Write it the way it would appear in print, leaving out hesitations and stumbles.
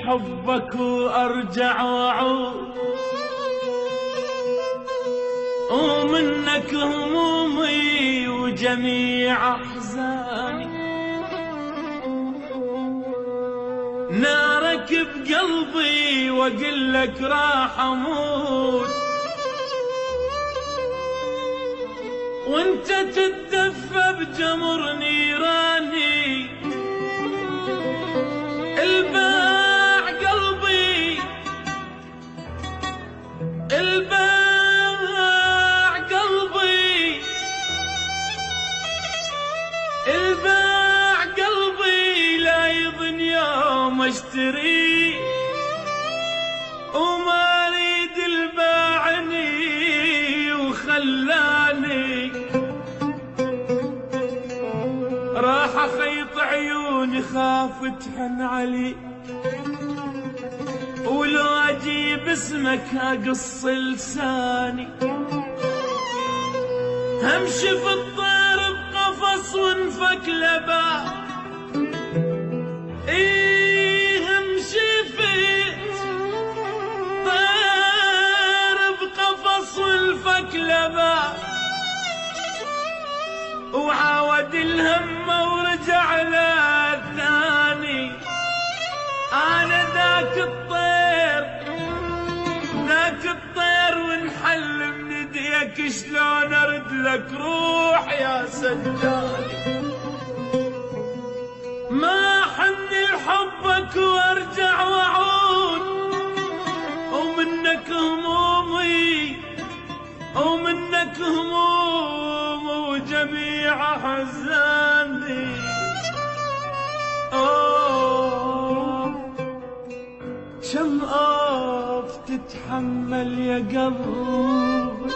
لحبك وارجع واعود، ومنك همومي وجميع احزاني، نارك بقلبي واقول لك راح اموت، وانت تتدفى بجمر نيراني. الباع قلبي الباع قلبي الباع قلبي لا يظن يوم اشتري، وما اريد الباعني وخلاني راح اخيط عيوني خاف تحن علي، ولو اجيب اسمك اقص لساني. همشي في الطير بقفص وانفك لباب، همشي في طير بقفص وانفك لباب، وعاود الهم ورجع له ثاني. انا ذاك الطير وانحل من ايديك، شلون ارد لك روح يا سجاني. ما حن لحبك وارجع واعود، ومنك هموم وجميع احزاني. كم تتحمل يا قلبي